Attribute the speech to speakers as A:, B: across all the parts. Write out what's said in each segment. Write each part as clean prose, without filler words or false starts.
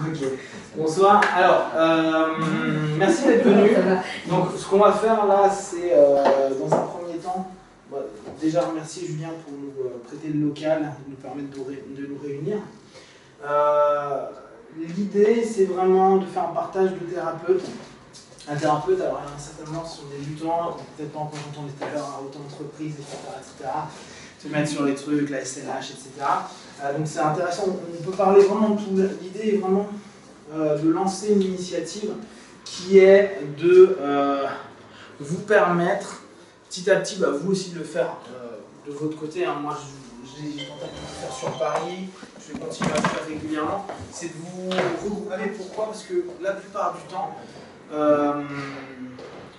A: Ok. Bonsoir. Alors, merci d'être venu. Donc, ce qu'on va faire là, c'est dans un premier temps, déjà remercier Julien pour nous prêter le local, nous permettre de nous réunir. L'idée, c'est vraiment de faire un partage de thérapeutes. Un thérapeute, alors certainement, ce sont des débutants, peut-être pas encore entendu tout à l'heure à auto-entreprise, etc. Se mettre sur les trucs, la SLH, etc. Donc c'est intéressant, on peut parler vraiment de tout. L'idée est vraiment de lancer une initiative qui est de vous permettre petit à petit, vous aussi de le faire de votre côté. Hein. Moi, j'ai tenté de le faire sur Paris, je vais continuer à le faire régulièrement. C'est de vous regrouper. Pourquoi? Parce que la plupart du temps,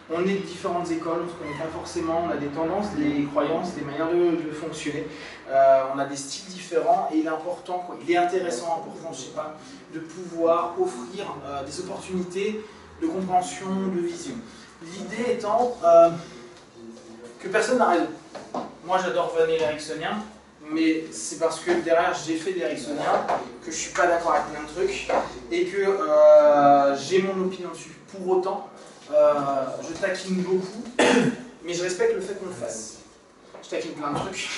A: on est de différentes écoles, on ne se connaît pas forcément, on a des tendances, des croyances, des manières de fonctionner, on a des styles différents et il est important, il est intéressant, important, je sais pas, de pouvoir offrir des opportunités de compréhension, de vision. L'idée étant que personne n'a raison. Moi j'adore venir l'éricksonien, mais c'est parce que derrière j'ai fait de l'éricksonien, que je ne suis pas d'accord avec plein de trucs et que j'ai mon opinion dessus. Pour autant, je taquine beaucoup, mais je respecte le fait qu'on le fasse. Je taquine plein de trucs,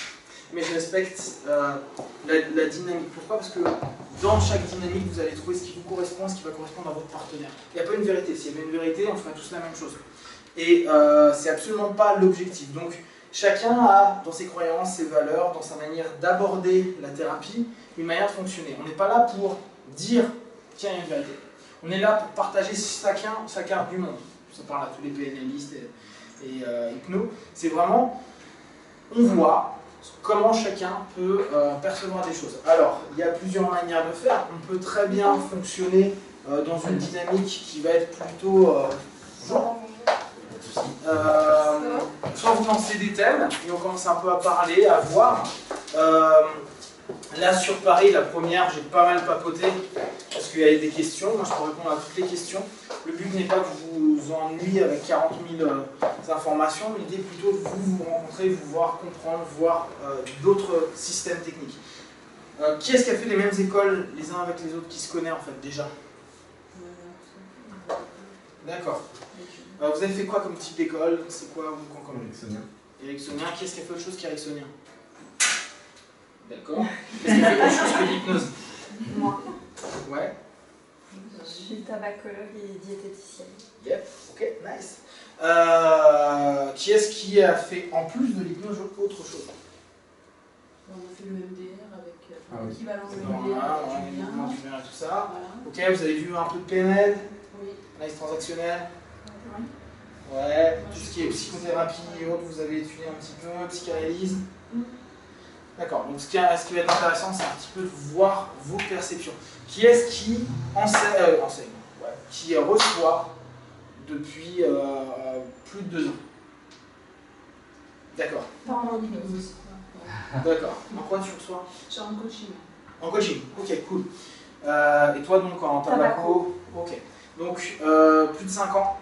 A: mais je respecte la dynamique. Pourquoi? Parce que dans chaque dynamique, vous allez trouver ce qui vous correspond, ce qui va correspondre à votre partenaire. Il n'y a pas une vérité. S'il y avait une vérité, on ferait tous la même chose. Et c'est absolument pas l'objectif. Donc, chacun a, dans ses croyances, ses valeurs, dans sa manière d'aborder la thérapie, une manière de fonctionner. On n'est pas là pour dire, tiens, il y a une vérité. On est là pour partager chacun sa carte du monde. Ça parle à tous les PNListes et hypnos. C'est vraiment, on voit comment chacun peut percevoir des choses. Alors, il y a plusieurs manières de faire. On peut très bien fonctionner dans une dynamique qui va être plutôt... soit vous lancez des thèmes et on commence un peu à parler, à voir. Là sur Paris, la première, j'ai pas mal papoté parce qu'il y avait des questions. Moi je peux répondre à toutes les questions. Le but n'est pas que vous vous ennuyez avec 40 000 informations, mais l'idée est plutôt de vous rencontrer, vous voir, comprendre, voir d'autres systèmes techniques. Qui est-ce qui a fait les mêmes écoles les uns avec les autres, qui se connaît en fait déjà? D'accord. Vous avez fait quoi comme type d'école? C'est quoi comme
B: Éricksonien.
A: Éricksonien. Qui est-ce qui a fait autre chose qu'Éricksonien? D'accord. Est-ce qu'il a fait autre chose que l'hypnose?
C: Moi.
A: Ouais.
C: Je suis tabacologue et diététicienne.
A: Yep, ok, nice. Qui est-ce qui a fait en plus de l'hypnose autre chose?
D: On a fait le MDR avec l'équivalent de
A: MDR,
D: Julien.
A: tout ça.
D: Voilà.
A: Ok, vous avez vu un peu de PNL,
D: Oui.
A: analyse transactionnelle.
D: Oui.
A: Ouais, tout ce qui est psychothérapie et autres, vous avez étudié un petit peu, psychanalyse. D'accord, donc ce qui va être intéressant, c'est un petit peu de voir vos perceptions. Qui est-ce qui enseigne, qui reçoit depuis plus de 2 ans? D'accord.
D: Pas en hypnose.
A: D'accord. En quoi tu reçois?
D: Je suis en coaching.
A: En coaching, ok, cool. Et toi donc en tabaco? Ok. Donc plus de 5 ans?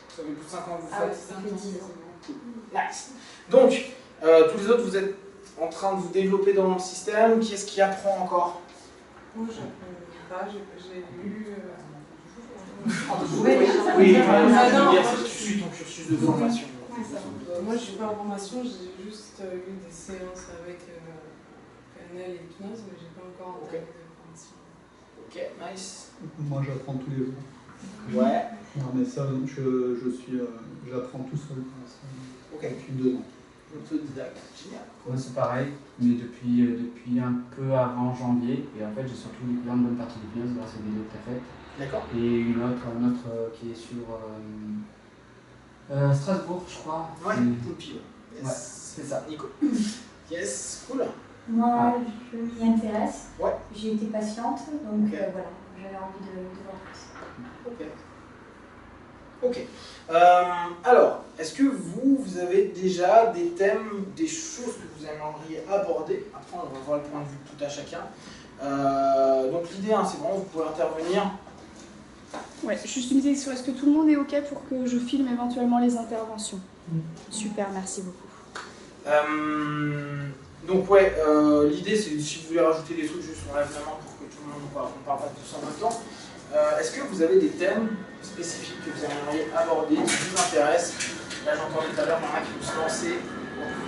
A: Ça fait plus de 5 ans que vous faites?
D: Ça fait 10 ans.
A: Cool. Nice. Donc, tous les autres, vous êtes en train de vous développer dans le système. Qui est-ce qui apprend encore?
D: Moi, j'apprends pas, j'ai lu...
A: Oui, tu suis ton cursus de formation.
D: Moi, je suis pas en formation, j'ai juste eu des séances avec PNL et hypnose, mais j'ai pas encore entamé de formation.
A: Ok, nice.
B: Moi, j'apprends tous les jours.
A: Ouais.
B: Non, mais ça, j'apprends tout seul pour l'instant.
A: Ok.
B: Depuis 2 ans.
A: Autodidacte, génial.
E: Moi c'est pareil, mais depuis un peu avant janvier, et en fait j'ai surtout découvert une bonne partie d'hypnose grâce aux vidéos que tu as faites.
A: D'accord.
E: Et un autre qui est sur Strasbourg, je crois.
A: Ouais,
E: Et...
A: Poulpi, yes.
E: Ouais, c'est ça.
A: Nico. Yes, cool.
C: Moi, je m'y intéresse.
A: Ouais.
C: J'ai été patiente, donc
A: Ok.
C: voilà, j'avais envie de voir plus.
A: Ok. Ok. Alors, est-ce que vous avez déjà des thèmes, des choses que vous aimeriez aborder? Après, on va voir le point de vue de tout à chacun. Donc l'idée, c'est vraiment, vous pouvez intervenir.
F: Ouais, juste une question. Est-ce que tout le monde est OK pour que je filme éventuellement les interventions? Super, merci beaucoup.
A: Donc ouais, l'idée c'est si vous voulez rajouter des trucs, juste on lève la main pour que tout le monde, on ne parle pas tous en même temps. est-ce que vous avez des thèmes spécifiques que vous aimeriez aborder, qui vous intéressent? Là, j'entendais tout à l'heure Mara qui vous lançait.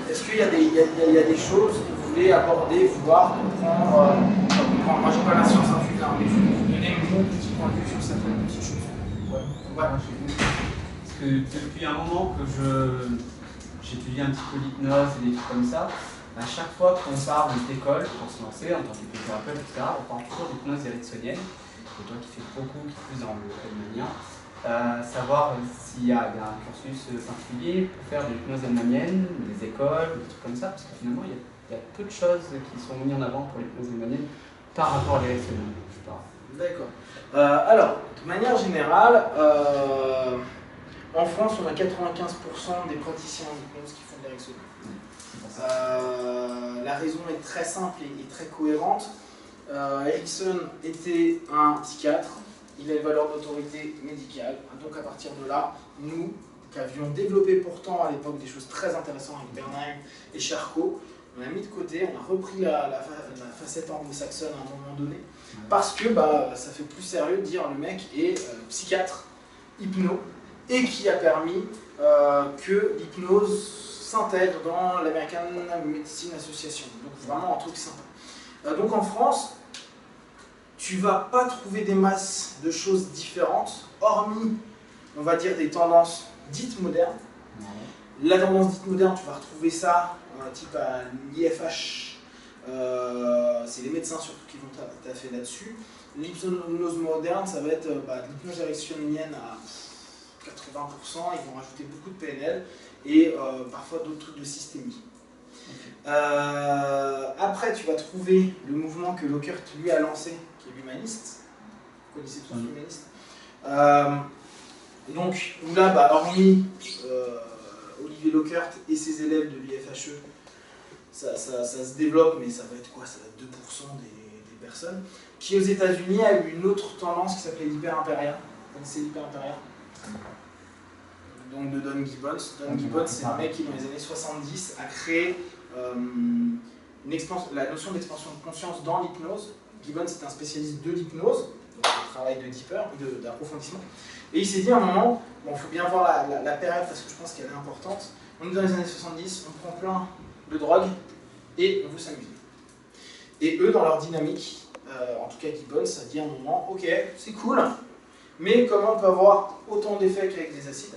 A: Est-ce qu'il y a des choses que vous voulez aborder, voir, comprendre? Moi, j'ai pas la science infuse, hein, mais je vais vous donner mon petit point de vue sur certaines petites choses. Ouais.
E: Parce que depuis un moment que j'étudie un petit peu l'hypnose et des trucs comme ça, à chaque fois qu'on parle d'école pour se lancer en tant qu'hypnothérapeute, etc., on parle toujours d'hypnose ericksonienne. Et toi qui fais beaucoup, qui est plus dans le Hellmanien, savoir s'il y a un cursus particulier pour faire de l'hypnose hellmanienne, des écoles, des trucs comme ça, parce que finalement il y a peu de choses qui sont mises en avant pour l'hypnose hellmanienne par rapport à l'ericksonienne.
A: D'accord. Alors, de manière générale, en France, on a 95% des praticiens en hypnose qui font de l'ericksonienne. La raison est très simple et très cohérente. Erickson était un psychiatre, il a une valeur d'autorité médicale, donc à partir de là, nous, qui avions développé pourtant à l'époque des choses très intéressantes avec Bernheim et Charcot, on a mis de côté, on a repris la facette anglo-saxonne à un moment donné, parce que ça fait plus sérieux de dire le mec est psychiatre, hypno, et qui a permis que l'hypnose s'intègre dans l'American Medicine Association. Donc vraiment un truc sympa. Donc en France, tu vas pas trouver des masses de choses différentes, hormis, on va dire, des tendances dites modernes. La tendance dite moderne, tu vas retrouver ça, type à l'IFH, c'est les médecins surtout qui vont taffer là-dessus. L'hypnose moderne, ça va être de l'hypnose ericksonienne à 80%, ils vont rajouter beaucoup de PNL et parfois d'autres trucs de systémie. Après, tu vas trouver le mouvement que Lockhart lui a lancé, qui est l'humaniste. Vous connaissez tous l'humaniste. Donc, là, hormis Olivier Lockhart et ses élèves de l'IFHE, ça se développe, mais ça va être quoi? Ça va être 2% des personnes. Qui aux États-Unis a eu une autre tendance qui s'appelait l'hyper-impérial. Vous connaissez l'hyper-impérial? Donc de Don Gibbons. Don Gibbons, c'est un mec qui, dans les années 70, a créé la notion d'expansion de conscience dans l'hypnose. Gibbons est un spécialiste de l'hypnose, donc un travail d'approfondissement. Et il s'est dit à un moment, il faut bien voir la période parce que je pense qu'elle est importante. On est dans les années 70, on prend plein de drogues et on veut s'amuser. Et eux, dans leur dynamique, en tout cas Gibbons, a dit à un moment, ok, c'est cool, mais comment on peut avoir autant d'effets qu'avec des acides?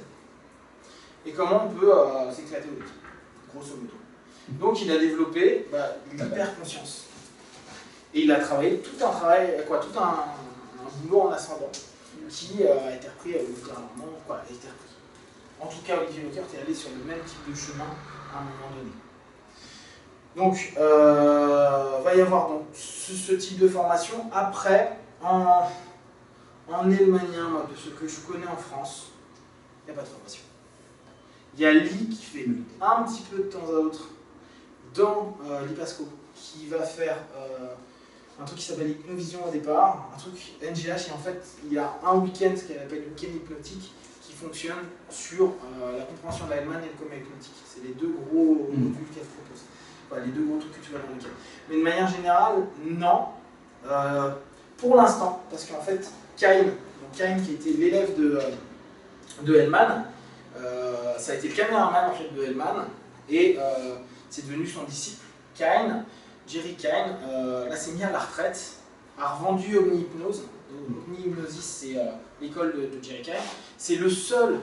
A: Et comment on peut s'éclater au liquide, grosso modo. Donc il a développé l'hyperconscience. Et il a travaillé tout un boulot en ascendant qui a été repris En tout cas, Olivier Lockhart est allé sur le même type de chemin à un moment donné. Donc, va y avoir donc, ce type de formation. Après, en hellmanien, de ce que je connais en France, il n'y a pas de formation. Il y a Lee qui fait un petit peu de temps à autre dans l'IPASCO, qui va faire un truc qui s'appelle Hypnovision au départ, un truc NGH, et en fait, il y a un week-end, ce qu'elle appelle le week-end hypnotique, qui fonctionne sur la compréhension de la Hellman et le coma hypnotique. C'est les deux gros modules qu'elle propose. Voilà, les deux gros trucs que tu vas dans le week-end. Mais de manière générale, non. Pour l'instant, parce qu'en fait, Cain qui était l'élève de Hellman, ça a été le caméraman en fait, de Hellman, et c'est devenu son disciple. Jerry Cain, là s'est mis à la retraite, a revendu Omni-Hypnose. Omni-Hypnosis, c'est l'école de Jerry Cain. C'est le seul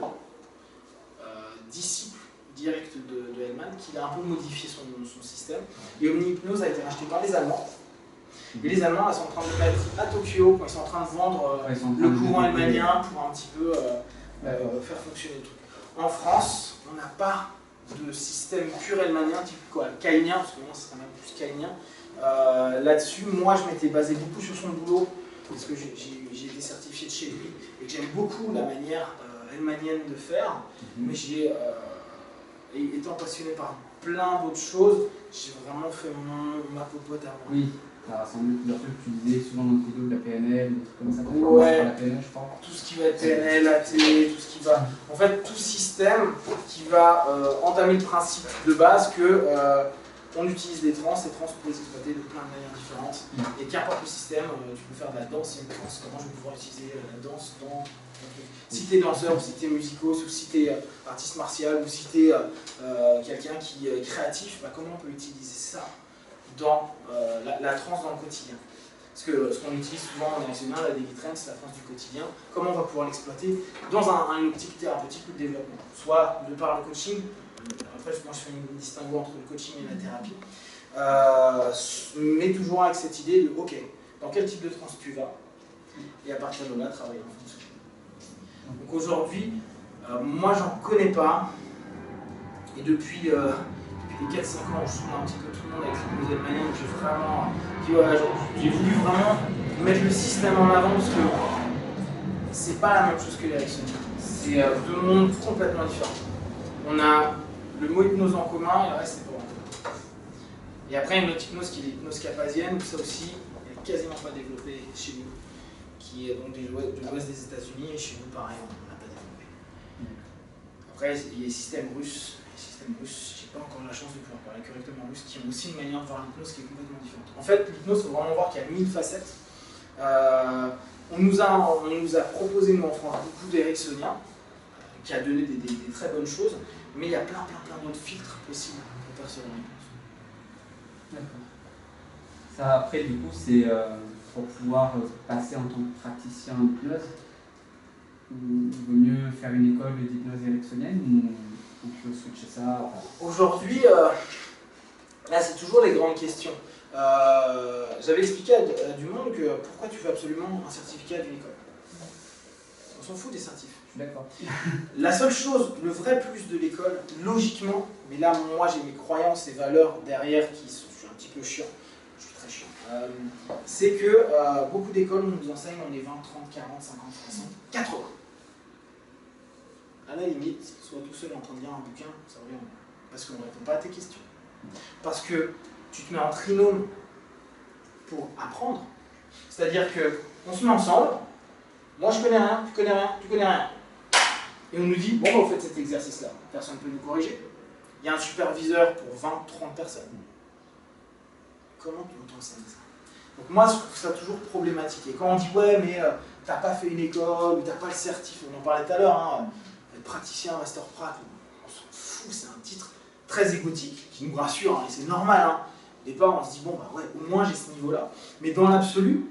A: disciple direct de Hellman qui a un peu modifié son système. Et Omni-Hypnose a été racheté par les Allemands. Et les Allemands là, sont en train de le mettre à Tokyo, quand ils sont en train de vendre le courant hellmanien pour un petit peu faire fonctionner le truc. En France, on n'a pas de système pur hellmanien, type caïnien, parce que moi c'est quand même plus caïnien. Là-dessus, moi je m'étais basé beaucoup sur son boulot, parce que j'ai été certifié de chez lui, et que j'aime beaucoup la manière hellmanienne de faire, mais étant passionné par plein d'autres choses, j'ai vraiment fait ma popote à moi.
E: Oui, ça rassemble plusieurs trucs, tu disais souvent dans tes vidéos de la PNL, des trucs comme ça,
A: ouais,
E: la PNL, je crois.
A: Tout ce qui va être PNL, AT, tout ce qui va... En fait, tout système qui va entamer le principe de base que on utilise les trans pour les exploiter de plein de manières différentes. Et qu'importe le système, tu peux faire de la danse et une trans. Comment je vais pouvoir utiliser la danse dans... Si tu es danseur, ou si tu es musicos, ou si tu es artiste martial, ou si tu es quelqu'un qui est créatif, bah, comment on peut utiliser ça dans la trans dans le quotidien? Parce que ce qu'on utilise souvent en directionnel, la daily trends, c'est la trans du quotidien. Comment on va pouvoir l'exploiter dans une optique thérapeutique ou de développement? Soit de par le coaching, après moi je fais une distinguo entre le coaching et la thérapie, mais toujours avec cette idée de ok, dans quel type de trans tu vas, et à partir de là, travailler en fonction. Donc aujourd'hui, moi j'en connais pas, et depuis les 4-5 ans, je suis un petit peu tout le monde avec l'hypnose manière, j'ai voulu vraiment mettre le système en avant parce que c'est pas la même chose que l'éricksonien. C'est deux mondes complètement différents. On a le mot hypnose en commun et le reste c'est pour moi. Et après une autre hypnose qui est l'hypnose capasienne, où ça aussi n'est quasiment pas développé chez nous, qui est donc de l'ouest des États-Unis, et chez nous pareil, on n'a pas développé. Après il y a les systèmes russes. Je n'ai pas encore la chance de pouvoir parler correctement russe, qui ont aussi une manière de voir l'hypnose qui est complètement différente. En fait, l'hypnose, il faut vraiment voir qu'il y a 1000 facettes. On nous a proposé, nous en France, beaucoup d'éricksoniens, qui a donné des très bonnes choses, mais il y a plein d'autres filtres possibles pour percevoir l'hypnose.
E: D'accord. Ça, après, du coup, c'est pour pouvoir passer en tant que praticien en hypnose, il vaut mieux faire une école d'hypnose éricksonienne ou on peut switcher ça?
A: Aujourd'hui, là c'est toujours les grandes questions. J'avais expliqué à du monde que pourquoi tu veux absolument un certificat d'une école. On s'en fout des certifs.
E: Je suis d'accord.
A: La seule chose, le vrai plus de l'école, logiquement, mais là moi j'ai mes croyances et valeurs derrière qui sont, je suis un petit peu chiant, je suis très chiant, c'est que beaucoup d'écoles nous enseignent on est 20, 30, 40, 50, 60, 80. À la limite, sois tout seul en train de lire un bouquin, ça revient au même. Parce qu'on ne répond pas à tes questions. Parce que tu te mets en trinôme pour apprendre. C'est-à-dire qu'on se met ensemble, moi je connais rien, tu connais rien, tu connais rien. Et on nous dit, bon, vous faites cet exercice-là, personne ne peut nous corriger. Il y a un superviseur pour 20, 30 personnes. Comment tu t'enseignes ça? Donc moi, je trouve ça toujours problématique. Et quand on dit, ouais, mais t'as pas fait une école, ou t'as pas le certif, on en parlait tout à l'heure, hein, être praticien, master prat, on s'en fout, c'est un titre très égotique, qui nous rassure, hein, et c'est normal. Hein. Au départ, on se dit, bon, bah ouais, au moins j'ai ce niveau-là. Mais dans l'absolu,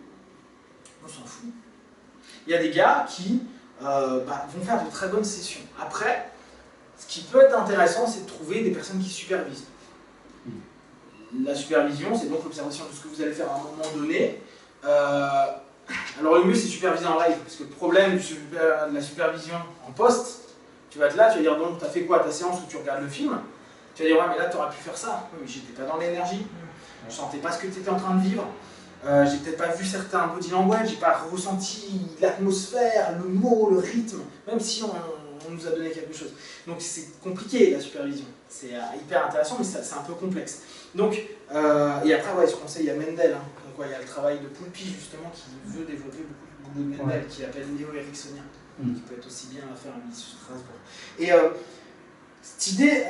A: on s'en fout. Il y a des gars qui vont faire de très bonnes sessions. Après, ce qui peut être intéressant, c'est de trouver des personnes qui supervisent. La supervision, c'est donc l'observation de ce que vous allez faire à un moment donné. Alors le mieux, c'est superviser en live, parce que le problème de la supervision en poste, tu vas être là, tu vas dire, bon, t'as fait quoi ta séance où tu regardes le film? Tu vas dire, ouais, mais là, t'aurais pu faire ça. Oui, mais j'étais pas dans l'énergie, je sentais pas ce que tu étais en train de vivre. J'ai peut-être pas vu certains body language, j'ai pas ressenti l'atmosphère, le mot, le rythme, même si on nous a donné quelque chose. Donc c'est compliqué la supervision, c'est hyper intéressant, mais c'est un peu complexe. Donc, et après, ouais, je conseille à Mendel, hein. Donc, ouais, il y a le travail de Poulpi justement qui veut développer beaucoup de boulot de Mendel, qui appelle néo-éricksonien, qui peut être aussi bien à faire à Strasbourg. Et cette idée,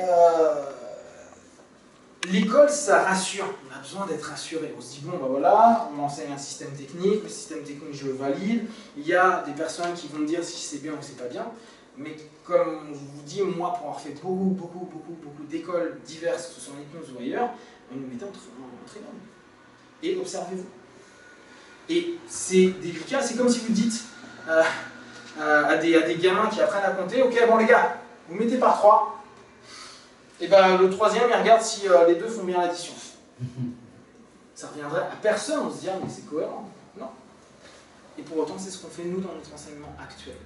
A: l'école, ça rassure, on a besoin d'être rassuré. On se dit, bon, ben voilà, on enseigne un système technique, le système technique, je le valide. Il y a des personnes qui vont me dire si c'est bien ou c'est pas bien. Mais comme je vous dis, moi, pour avoir fait beaucoup d'écoles diverses, que ce soit en hypnose ou ailleurs, on nous mettait en trinôme. Et observez-vous. Et c'est délicat, c'est comme si vous dites à des gamins qui apprennent à compter, ok, bon les gars, vous mettez par 3. Et ben le troisième, il regarde si les deux font bien l'addition. Ça reviendrait à personne, on se dirait, mais c'est cohérent. Non. Et pour autant, c'est ce qu'on fait nous dans notre enseignement actuel,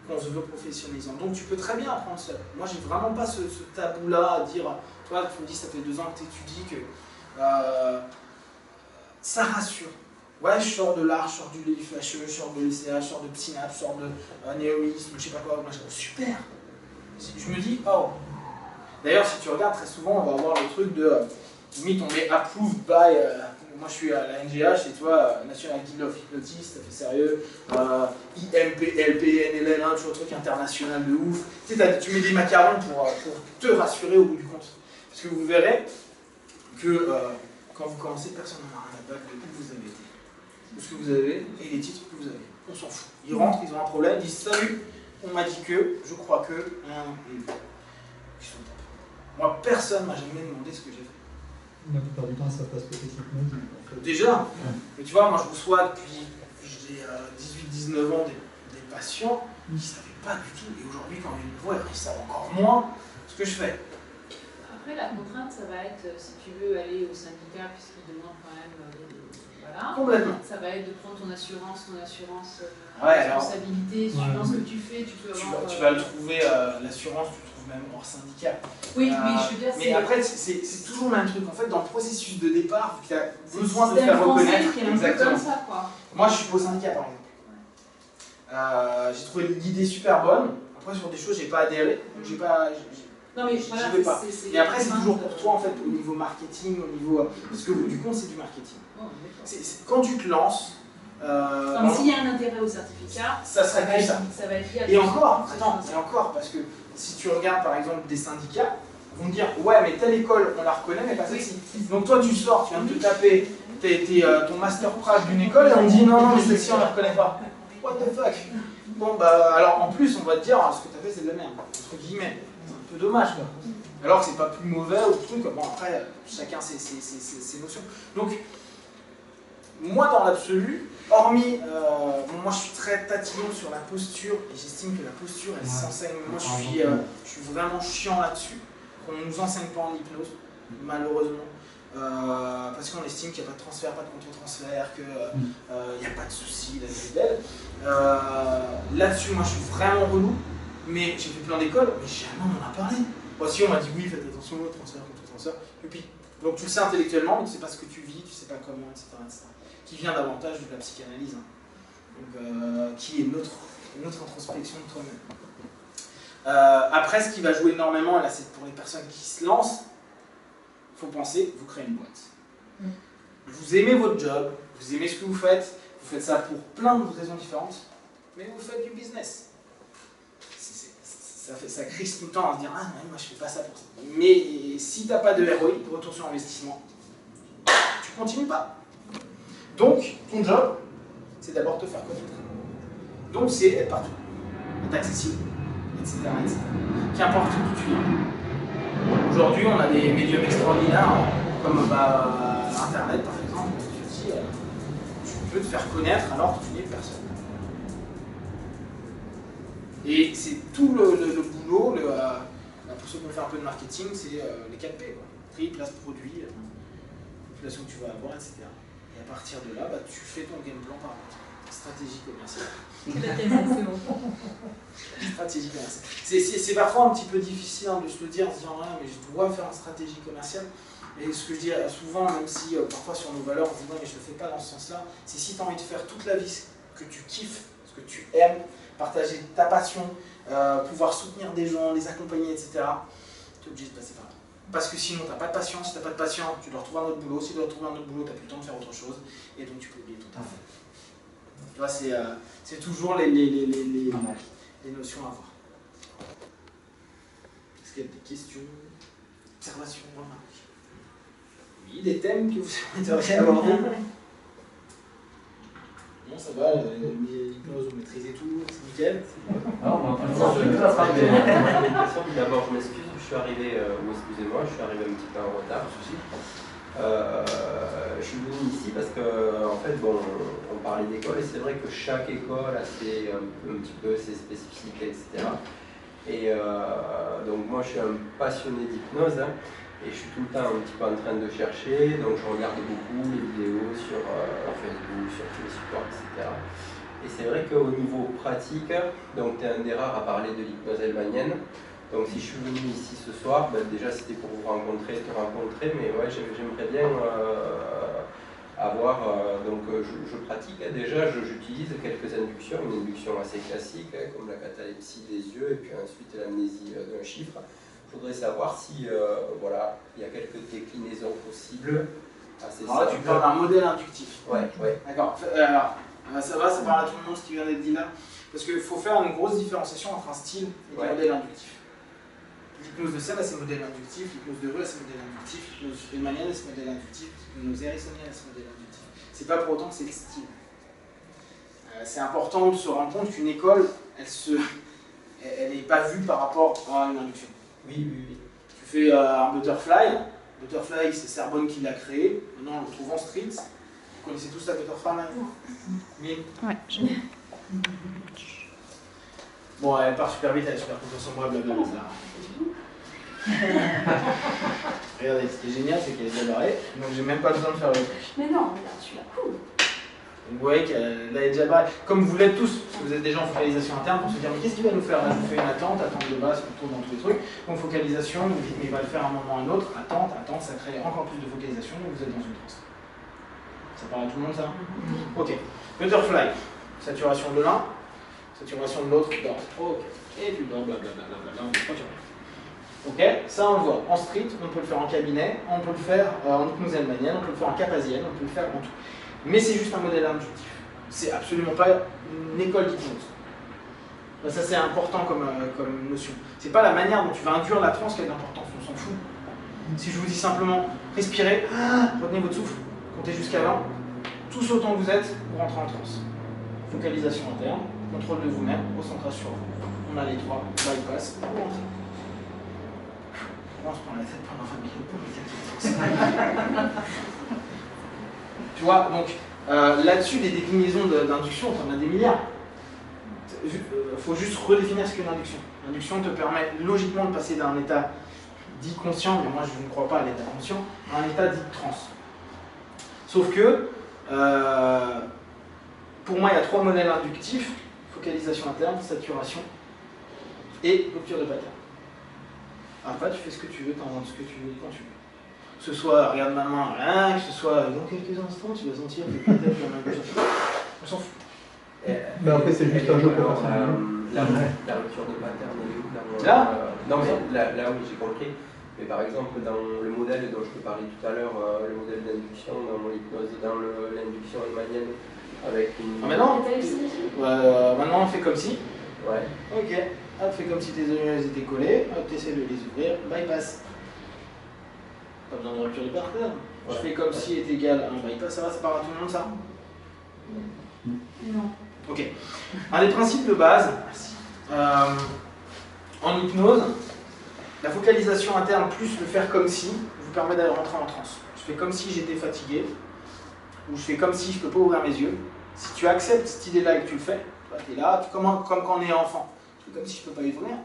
A: qu'on se veut professionnalisant. Donc tu peux très bien apprendre seul. Moi, j'ai vraiment pas ce tabou-là à dire, toi, tu me dis, ça fait 2 ans que tu étudies, que ça rassure. Ouais, je sors de l'art, je sors du LFHE, je sors de l'ECA, je sors de Psynap, je sors de néoïsme, je sais pas quoi, super. Je me dis, oh. D'ailleurs, si tu regardes, très souvent, on va avoir le truc de limite, on est approved by. Moi, je suis à la NGH, et tu vois, National Guild of Hypnotists, ça fait sérieux. IMP, LP, NLL1, toujours un truc international de ouf. Tu sais, tu mets des macarons pour te rassurer au bout du compte. Parce que vous verrez, que quand vous commencez, personne n'en a rien à battre de où vous avez été, de ce que vous avez et les titres que vous avez. On s'en fout. Ils rentrent, ils ont un problème, ils disent salut, on m'a dit que, je crois que, et ils sont top. Moi, personne ne m'a jamais demandé ce que j'ai fait.
B: La plupart du temps, ça passe peut-être hypnose.
A: Déjà, mais tu vois, moi je reçois depuis j'ai 18-19 ans des patients qui ne savaient pas du tout, et aujourd'hui quand ils me voient, ils savent encore moins ce que je fais.
G: Après, la contrainte, ça va être, si tu veux aller au syndicat, puisqu'ils demandent quand même, voilà,
A: Complètement.
G: ça va être de prendre ton assurance
A: Ouais,
G: responsabilité, suivant ce que tu fais, tu peux avoir...
A: Tu vas le trouver, l'assurance, tu le trouves même hors syndicat.
G: Oui, mais je veux dire,
A: mais après, c'est toujours le même truc. En fait, dans le processus de départ, tu as besoin de faire reconnaître.
G: Exactement. Comme ça, quoi.
A: Moi, je suis pas au syndicat, par exemple. J'ai trouvé l'idée super bonne. Après, sur des choses, j'ai pas adhéré. Donc j'ai pas...
G: Non mais
A: j'y
G: voilà,
A: vais pas. Et après, c'est toujours pour
G: de...
A: toi, en fait, au niveau marketing, au niveau... Parce que du coup, c'est du marketing. Quand tu te lances...
G: Comme s'il y a un intérêt au certificat,
A: ça serait que ça.
G: Ça va être lié à
A: et encore, parce que si tu regardes, par exemple, des syndicats, ils vont te dire, ouais, mais telle école, on la reconnaît, mais pas celle-ci. Donc toi, tu sors, tu viens de te taper ton master prac d'une école, et on te dit, non, mais celle-ci, on la reconnaît pas. What the fuck? Bon, bah, alors, en plus, on va te dire, ce que tu as fait, c'est de la merde. Entre guillemets. C'est un peu dommage, quoi. Alors que c'est pas plus mauvais ou truc. Bon, après, chacun ses notions. Donc, moi, dans l'absolu, hormis, moi je suis très tatillon sur la posture, et j'estime que la posture, elle s'enseigne. Moi je suis vraiment chiant là-dessus. On ne nous enseigne pas en hypnose, malheureusement. Parce qu'on estime qu'il n'y a pas de transfert, pas de contre-transfert, qu'il n'y a pas de souci, la vie est belle. Là-dessus, moi je suis vraiment relou, mais j'ai fait plein d'écoles, mais jamais on m'en a parlé. Moi, si on m'a dit oui, faites attention au transfert, contre-transfert, et puis, donc tu le sais intellectuellement, mais tu ne sais pas ce que tu vis, tu ne sais pas comment, etc. Qui vient davantage de la psychanalyse, donc, qui est notre introspection de toi-même. Après, ce qui va jouer énormément, là c'est pour les personnes qui se lancent, il faut penser, vous créez une boîte. Vous aimez votre job, vous aimez ce que vous faites ça pour plein de raisons différentes, mais vous faites du business. Ça crise tout le temps à se dire, ah non, moi je fais pas ça pour ça. Mais si tu n'as pas de ROI, de retour sur investissement, tu continues pas. Donc, ton job, c'est d'abord te faire connaître. Donc, c'est être partout, être accessible, etc. etc. Qu'importe où tu es. Aujourd'hui, on a des médiums extraordinaires, comme Internet par exemple. Tu peux te faire connaître alors que tu n'es personne. Et c'est tout le boulot, pour ceux qui vont faire un peu de marketing, c'est les 4P. Prix, place, produit, population que tu vas avoir, etc. Et à partir de là, tu fais ton game plan par contre. Stratégie commerciale. Stratégie commerciale. C'est parfois un petit peu difficile de se le dire en se disant mais je dois faire une stratégie commerciale. Et ce que je dis souvent, même si parfois sur nos valeurs on se dit non mais je ne le fais pas dans ce sens-là, c'est si tu as envie de faire toute la vie ce que tu kiffes, ce que tu aimes, partager ta passion, pouvoir soutenir des gens, les accompagner, etc. Tu es obligé de passer par là. Parce que sinon, tu n'as pas de passion. Si tu n'as pas de passion, tu dois retrouver un autre boulot. Si tu dois retrouver un autre boulot, tu n'as plus le temps de faire autre chose. Et donc, tu peux oublier ton taf. Tu vois, c'est toujours les notions à voir. Est-ce qu'il y a des questions, observations, remarques? Oui, des thèmes que vous souhaiteriez aborder? Non, ça va, l'hypnose, vous maîtrisez tout, c'est nickel.
H: Alors, moi, d'abord, je m'excuse, je suis arrivé, excusez-moi, je suis arrivé un petit peu en retard, je suis venu ici parce que, en fait, bon, on parlait d'école et c'est vrai que chaque école a un petit peu ses spécificités, etc. Et donc, moi, je suis un passionné d'hypnose. Et je suis tout le temps un petit peu en train de chercher, donc je regarde beaucoup les vidéos sur Facebook, sur tous les supports, etc. Et c'est vrai qu'au niveau pratique, donc tu es un des rares à parler de l'hypnose hellmanienne. Donc si je suis venu ici ce soir, déjà c'était pour vous rencontrer, te rencontrer, mais ouais, j'aimerais bien avoir, donc je pratique, déjà j'utilise quelques inductions, une induction assez classique, comme la catalepsie des yeux, et puis ensuite l'amnésie d'un chiffre. Je voudrais savoir si voilà, il y a quelques déclinaisons possibles.
A: Alors là, tu parles d'un modèle inductif.
H: Ouais.
A: D'accord. Alors, ça va, ça parle à tout le monde ce qui vient d'être dit là. Parce qu'il faut faire une grosse différenciation entre un style et un modèle inductif. L'hypnose de Serre, c'est modèle inductif, l'hypnose de Rue, c'est modèle inductif, l'hypnose riemannienne, c'est modèle inductif, l'hypnose harrisonienne, c'est modèle inductif. C'est pas pour autant que c'est le style. C'est important de se rendre compte qu'une école, elle n'est pas vue par rapport à une induction.
H: Oui.
A: Tu fais un butterfly. Butterfly, c'est Serbonne qui l'a créé. Maintenant, on le trouve en street. Vous connaissez tous la butterfly là? Oui.
F: Ouais,
A: Bon, elle part super vite, elle est super confiance en moi, blablabla. Regardez, ce qui est génial, c'est qu'elle est déjà barrée, donc j'ai même pas besoin de faire le truc.
C: Mais non, regarde, tu la cool.
A: Donc vous voyez qu'elle est déjà barrée. Comme vous l'êtes tous, parce que vous êtes déjà en focalisation interne pour se dire mais qu'est-ce qu'il va nous faire là? Je vous fais une attente de base, on tourne dans tous les trucs. Donc focalisation, vous dites mais il va le faire à un moment ou à un autre. Attente, ça crée encore plus de focalisation, donc vous êtes dans une transe. Ça parle à tout le monde ça? Ok. Butterfly, saturation de l'un, saturation de l'autre, dors. Ok. Et tu dors, blablabla, on peut pas. Ok, ça on le voit en street, on peut le faire en cabinet, on peut le faire en hypnose hellmanienne, on peut le faire en capasienne, on peut le faire en tout. Mais c'est juste un modèle inductif. C'est absolument pas une école d'hypnose. Ça c'est important comme notion. C'est pas la manière dont tu vas induire la transe qui a de l'importance, on s'en fout. Si je vous dis simplement respirez, retenez votre souffle, comptez jusqu'à 20, tous autant que vous êtes, vous rentrez en transe. Focalisation interne, contrôle de vous-même, concentration sur vous. On a les trois, bypass, vous rentrez. On se prend la tête pendant 20 minutes. Tu vois, donc là-dessus, les déclinaisons d'induction, on en a des milliards. Il faut juste redéfinir ce qu'est une induction. L'induction te permet logiquement de passer d'un état dit conscient, mais moi je ne crois pas à l'état conscient, à un état dit transe. Sauf que, pour moi, il y a trois modèles inductifs: focalisation interne, saturation et rupture de pattern. Après, tu fais ce que tu veux, t'inventes ce que tu veux quand tu veux. Que ce soit, regarde ma main, rien, que ce soit dans quelques instants, tu vas sentir que peut-être la main gauche. On s'en fout.
B: Mais après, c'est juste un jeu pour
H: la rupture de pattern, elle est où
A: là
H: non, mais là oui, j'ai compris. Mais par exemple, dans le modèle dont je te parlais tout à l'heure, le modèle d'induction, dans l'hypnose, dans l'induction hellmanienne, avec une.
A: Ah, maintenant, maintenant, on fait comme si.
H: Ouais.
A: Ok. Hop, fais comme si tes oreilles étaient collées. Hop, t'essaies de les ouvrir. Bypass. Pas besoin de rupture de pattern. Je fais comme si est égal à un bypass. Ça va, ça parle à tout le monde ça?
C: Non.
A: Ok. Un des principes de base, en hypnose, la focalisation interne plus le faire comme si vous permet d'aller rentrer en transe. Je fais comme si j'étais fatigué, ou je fais comme si je ne peux pas ouvrir mes yeux. Si tu acceptes cette idée-là et que tu le fais, tu es là, comme quand on est enfant. Je fais comme si je ne peux pas y ouvrir.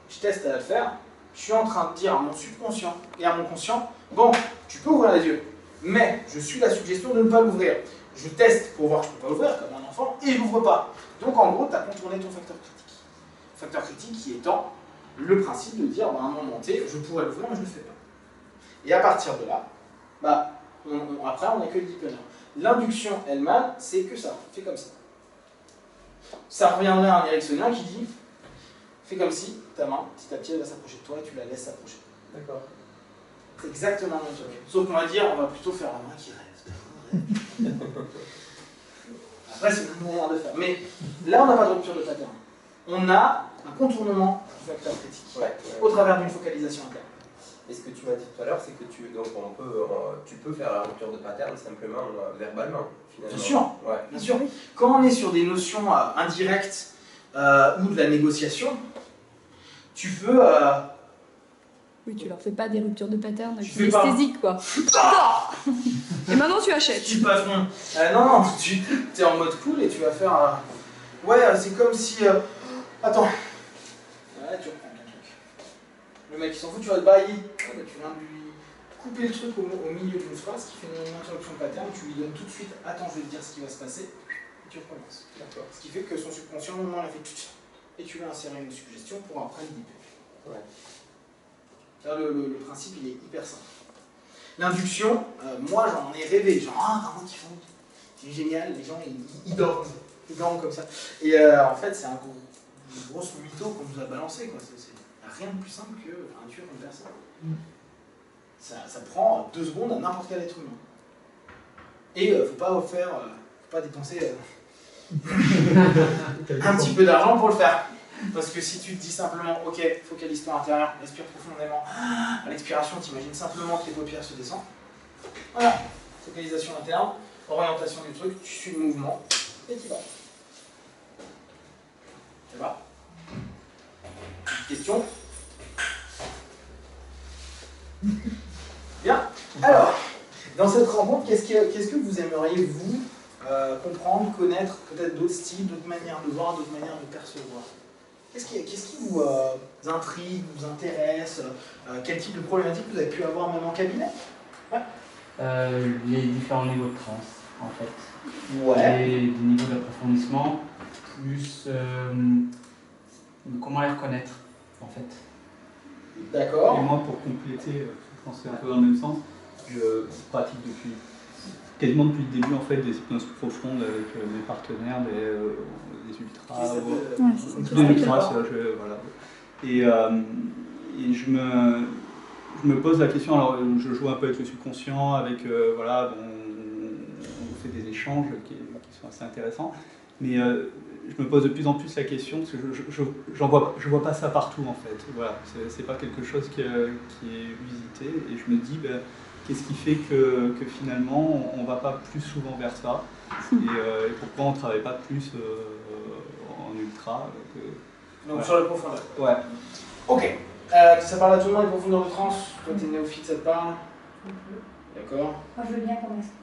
A: Je teste à le faire. Je suis en train de dire à mon subconscient et à mon conscient, bon, tu peux ouvrir les yeux, mais je suis la suggestion de ne pas l'ouvrir. Je teste pour voir que je ne peux pas l'ouvrir comme un enfant et je n'ouvre pas. Donc en gros, tu as contourné ton facteur critique. Facteur critique qui étant le principe de dire, à un moment T, je pourrais l'ouvrir mais je ne le fais pas. Et à partir de là, après on n'a que le deepener. L'induction Hellman, c'est que ça, fais comme ça. Ça reviendrait à un ericksonien qui dit, fais comme si ta main, petit à petit, elle va s'approcher de toi et tu la laisses s'approcher.
H: D'accord.
A: C'est exactement le même truc. Sauf qu'on va dire, on va plutôt faire la main qui rêve. Après, c'est une manière de faire. Mais là, on n'a pas de rupture de pattern. On a un contournement du facteur critique au travers d'une focalisation interne.
H: Et ce que tu m'as dit tout à l'heure, c'est que tu peux faire la rupture de pattern simplement verbalement, finalement.
A: Bien sûr,
H: ouais.
A: Bien sûr. Quand on est sur des notions indirectes ou de la négociation, tu peux...
F: Oui, tu leur fais pas des ruptures de pattern
A: kinesthésiques,
F: quoi. Et maintenant tu achètes.
A: Tu passes non, tout de suite, tu es en mode cool et tu vas faire... ouais, c'est comme si... Attends. Ouais, tu reprends ton truc. Le mec il s'en fout, tu vas te bailler. Tu viens de lui couper le truc au milieu d'une phrase qui fait une interruption de pattern, tu lui donnes tout de suite, attends, je vais te dire ce qui va se passer, et tu recommences. D'accord. Ce qui fait que son subconscient, au moment, il a fait tout de suite. Et tu lui as inséré une suggestion pour après le dipper.
H: Ouais.
A: Là, le principe, il est hyper simple. L'induction, moi j'en ai rêvé, genre, vraiment qu'ils font, c'est génial, les gens ils dorment comme ça. Et en fait, c'est une grosse mytho qu'on nous a balancé, quoi. C'est rien de plus simple qu'induire une personne. Ça prend 2 secondes à n'importe quel être humain. Et faut pas dépenser un petit peu d'argent pour le faire. Parce que si tu te dis simplement, ok, focalise-toi à l'intérieur, respire profondément, à l'expiration, tu imagines simplement que les paupières se descendent. Voilà, focalisation interne, orientation du truc, tu suis le mouvement, et tu vas. Ça va? Question? Bien. Alors, dans cette rencontre, qu'est-ce que vous aimeriez, vous, comprendre, connaître, peut-être d'autres styles, d'autres manières de voir, d'autres manières de percevoir? Qu'est-ce qui vous intrigue, vous intéresse? Quel type de problématique vous avez pu avoir même en cabinet? Ouais.
E: Les différents niveaux de transe, en fait.
A: Ouais.
E: Des niveaux d'approfondissement, plus comment les reconnaître, en fait.
A: D'accord.
B: Et moi, pour compléter, je pense que c'est un peu dans le même sens, je pratique quasiment depuis le début en fait, des hypnoses profondes avec mes partenaires, des ultras, des ultras, voilà. Et je me pose la question, alors je joue un peu avec le subconscient, avec, voilà, on fait des échanges qui sont assez intéressants, mais je me pose de plus en plus la question, parce que je vois pas ça partout en fait, voilà, c'est pas quelque chose qui est usité, et je me dis, ben, qu'est-ce qui fait que finalement on va pas plus souvent vers ça, et pourquoi on travaille pas plus en ultra
A: Donc
B: voilà.
A: sur le profondeur.
B: Ouais.
A: Ok. Ça parle à tout le monde, les profondeurs de transe. Toi, t'es néophyte, ça te parle? D'accord.
C: Moi, je veux bien qu'on m'explique.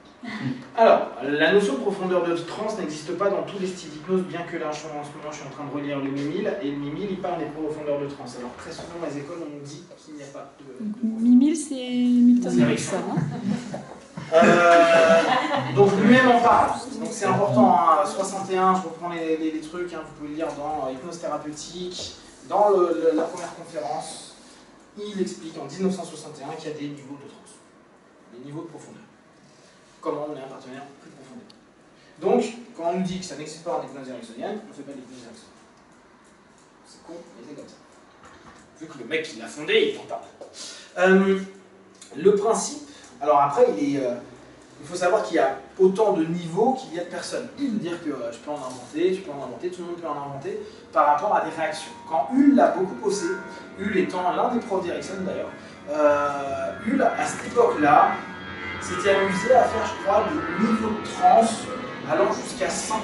A: Alors, la notion de profondeur de transe n'existe pas dans tous les styles d'hypnose, bien que là, en ce moment, je suis en train de relire le Mimil, et le Mimil, il parle des profondeurs de transe. Alors, très souvent, les écoles, on nous dit qu'il n'y a pas de...
F: Mimil, c'est Milton Erickson.
A: Donc, lui-même en parle. Donc, c'est important. Hein. 61, je reprends les trucs, hein, vous pouvez le lire dans Hypnose thérapeutique, dans la première conférence. Il explique en 1961 qu'il y a des niveaux de transe, des niveaux de profondeur. Comment on est un partenaire plus profond. Donc, quand on nous dit que ça n'existe pas en hypnose ericksonienne, on ne fait pas d'hypnose ericksonienne. C'est con, mais c'est comme ça. Vu que le mec qui l'a fondé, il t'en parle. Le principe, alors après, il faut savoir qu'il y a autant de niveaux qu'il y a de personnes. C'est-à-dire que je peux en inventer, tu peux en inventer, tout le monde peut en inventer, par rapport à des réactions. Quand Hull l'a beaucoup bossé, Hull étant l'un des profs d'Erickson d'ailleurs, Hull, à cette époque-là, s'était amusé à faire, je crois, des niveaux de transe allant jusqu'à 100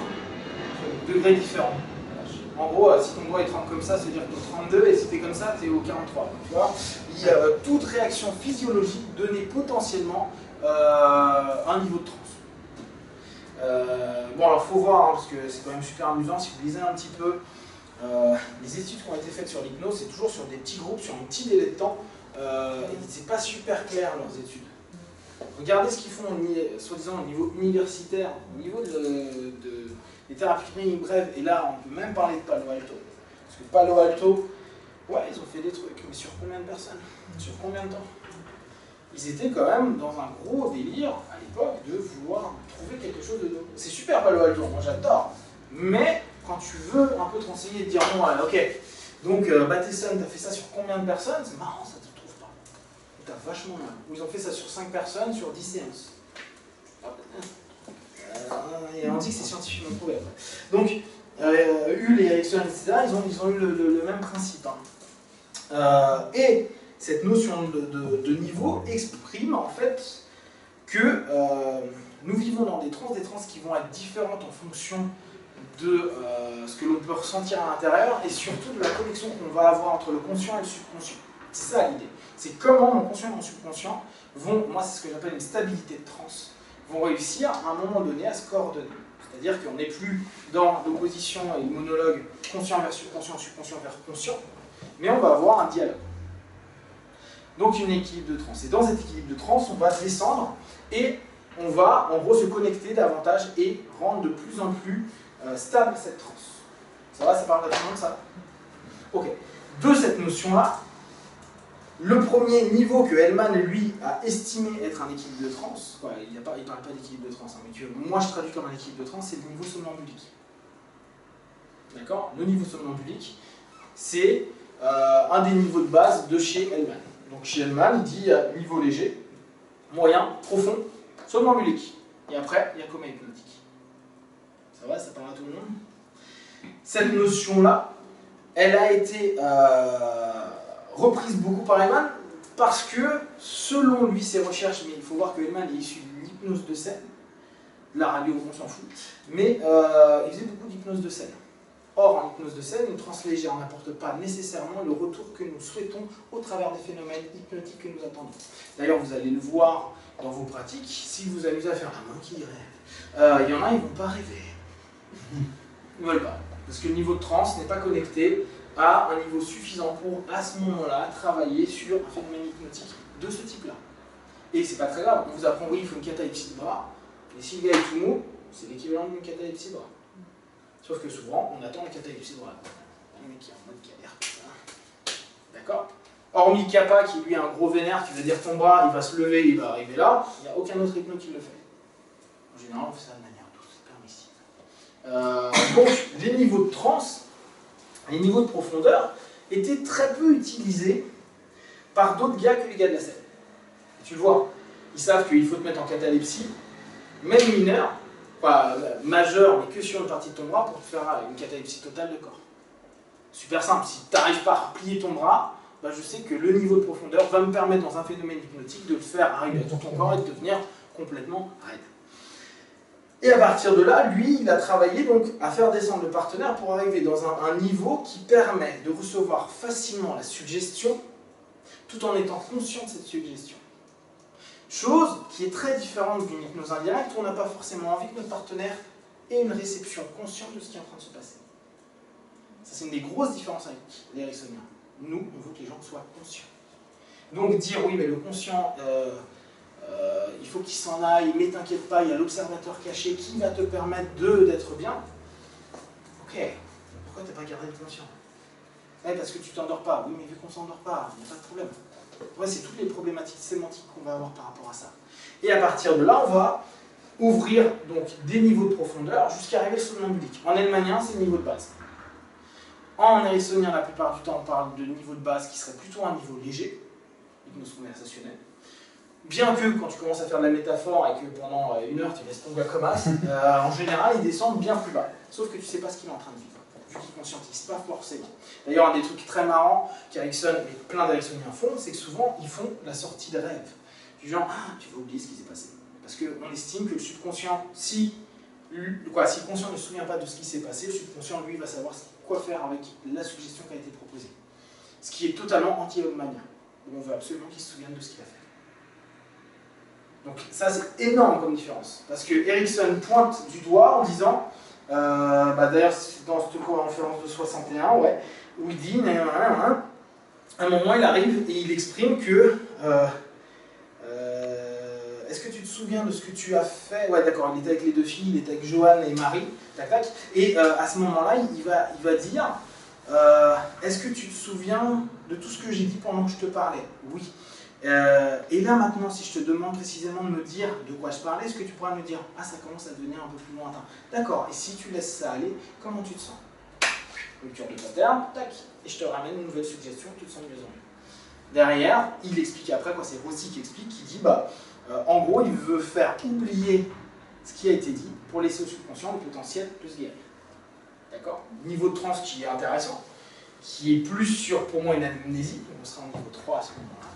A: degrés différents. En gros, si ton doigt est 30 comme ça, c'est-à-dire que tu es 32, et si tu es comme ça, tu es au 43. Tu vois, toute réaction physiologique donnait potentiellement un niveau de transe. Bon, alors faut voir, hein, parce que c'est quand même super amusant, si vous lisez un petit peu les études qui ont été faites sur l'hypnose, c'est toujours sur des petits groupes, sur un petit délai de temps, et c'est pas super clair leurs études. Regardez ce qu'ils font, soi-disant, au niveau universitaire, au niveau des thérapies cliniques brèves, et là, on peut même parler de Palo Alto. Parce que Palo Alto, ouais, ils ont fait des trucs, mais sur combien de personnes? Sur combien de temps? Ils étaient quand même dans un gros délire, à l'époque, de vouloir trouver quelque chose de nouveau. C'est super Palo Alto, moi j'adore, mais quand tu veux un peu te renseigner et te dire, bon, ok, donc Bateson, t'as fait ça sur combien de personnes? C'est marrant, ça. T'as vachement mal. Ils ont fait ça sur 5 personnes, sur 10 séances. Et on dit que c'est scientifiquement prouvé. Donc, Hull et Erickson, etc., ils ont eu le même principe. Hein. Et cette notion de niveau exprime en fait que nous vivons dans des transes qui vont être différentes en fonction de ce que l'on peut ressentir à l'intérieur et surtout de la connexion qu'on va avoir entre le conscient et le subconscient. C'est ça l'idée. C'est comment mon conscient et mon subconscient vont, moi c'est ce que j'appelle une stabilité de transe, vont réussir à un moment donné à se coordonner. C'est-à-dire qu'on n'est plus dans l'opposition et le monologue conscient vers subconscient, subconscient vers conscient, mais on va avoir un dialogue. Donc une équilibre de transe. Et dans cet équilibre de transe, on va descendre et on va en gros se connecter davantage et rendre de plus en plus stable cette transe. Ça va, ça parle à tout le monde ça? Ok. De cette notion-là, le premier niveau que Hellman, lui, a estimé être un équilibre de transe, quoi, il ne parle pas d'équilibre de transe, hein, mais que moi je traduis comme un équilibre de transe, c'est le niveau somnambulique. D'accord? Le niveau somnambulique, c'est un des niveaux de base de chez Hellman. Donc chez Hellman, il dit niveau léger, moyen, profond, somnambulique. Et après, il y a coma hypnotique. Ça va, ça parle à tout le monde? Cette notion-là, elle a été reprise beaucoup par Hellman parce que, selon lui, ses recherches, mais il faut voir que Hellman est issu de l'hypnose de scène, la radio, on s'en fout, mais il faisait beaucoup d'hypnose de scène. Or, en hypnose de scène, une transe légère n'apporte pas nécessairement le retour que nous souhaitons au travers des phénomènes hypnotiques que nous attendons. D'ailleurs, vous allez le voir dans vos pratiques, si vous vous amusez à faire la main qui rêve, il y en a, ils ne vont pas rêver. Ils ne veulent pas. Parce que le niveau de transe n'est pas connecté à un niveau suffisant pour, à ce moment-là, travailler sur un phénomène hypnotique de ce type-là. Et c'est pas très grave, on vous apprend, oui, il faut une catalepsie de bras, et si le gars est tout mou, c'est l'équivalent d'une catalepsie de bras. Sauf que souvent, on attend la catalepsie de bras. Le mec qui est en mode galère, putain. D'accord? Hormis Kappa, qui lui est un gros vénère, qui veut dire ton bras, il va se lever, il va arriver là, il n'y a aucun autre hypno qui le fait. En général, on fait ça de manière douce, permissive. Donc, les niveaux de transe, les niveaux de profondeur, étaient très peu utilisés par d'autres gars que les gars de la scène. Et tu le vois, ils savent qu'il faut te mettre en catalepsie, même mineure, pas majeure, mais que sur une partie de ton bras pour te faire une catalepsie totale de corps. Super simple, si tu n'arrives pas à replier ton bras, bah je sais que le niveau de profondeur va me permettre dans un phénomène hypnotique de le faire arriver à tout ton corps et de devenir complètement raide. Et à partir de là, lui, il a travaillé donc à faire descendre le partenaire pour arriver dans un niveau qui permet de recevoir facilement la suggestion tout en étant conscient de cette suggestion. Chose qui est très différente d'une hypnose indirecte où on n'a pas forcément envie que notre partenaire ait une réception consciente de ce qui est en train de se passer. Ça, c'est une des grosses différences avec les ericksoniens. Nous, on veut que les gens soient conscients. Donc dire oui, mais le conscient, il faut qu'il s'en aille, mais t'inquiète pas, il y a l'observateur caché qui va te permettre d'être bien. Ok, pourquoi t'as pas gardé le conscient? Parce que tu t'endors pas. Oui, mais vu qu'on s'endort pas, il n'y a pas de problème. Ouais, c'est toutes les problématiques sémantiques qu'on va avoir par rapport à ça. Et à partir de là, on va ouvrir donc des niveaux de profondeur jusqu'à arriver au somnambulique. En hellmanien, c'est le niveau de base. En ericksonien, la plupart du temps, on parle de niveau de base qui serait plutôt un niveau léger, hypnose conversationnelle. Bien que, quand tu commences à faire de la métaphore et que pendant une heure, tu laisses ton gars comme as, en général, ils descendent bien plus bas. Sauf que tu ne sais pas ce qu'il est en train de vivre, vu qu'il ne conscientise pas forcément. D'ailleurs, un des trucs très marrants qu'Erickson et plein d'ericksoniens font, c'est que souvent, ils font la sortie de rêve. Du genre, ah, tu vas oublier ce qui s'est passé. Parce qu'on estime que le subconscient, si le conscient ne se souvient pas de ce qui s'est passé, le subconscient, lui, va savoir quoi faire avec la suggestion qui a été proposée. Ce qui est totalement anti-hellmanien. On veut absolument qu'il se souvienne de ce qu'il a fait. Donc ça, c'est énorme comme différence. Parce que Erickson pointe du doigt en disant, d'ailleurs, c'est dans cette conférence de 61, ouais, où il dit, à un moment, il arrive et il exprime que est-ce que tu te souviens de ce que tu as fait? Ouais, d'accord, il était avec les deux filles, il était avec Joanne et Marie, tac, tac. Et à ce moment-là, il va dire est-ce que tu te souviens de tout ce que j'ai dit pendant que je te parlais? Oui. Et là, maintenant, si je te demande précisément de me dire de quoi je parlais, est-ce que tu pourras me dire ah, ça commence à devenir un peu plus lointain? D'accord, et si tu laisses ça aller, comment tu te sens? Rupture de pattern, tac, et je te ramène une nouvelle suggestion, tu te sens mieux en mieux. Derrière, il explique après, c'est Rossi qui explique, qui dit en gros, il veut faire oublier ce qui a été dit pour laisser au subconscient le potentiel de se guérir. D'accord? Niveau de transe qui est intéressant, qui est plus sur, pour moi, une amnésie, donc on sera en niveau 3 à ce moment-là,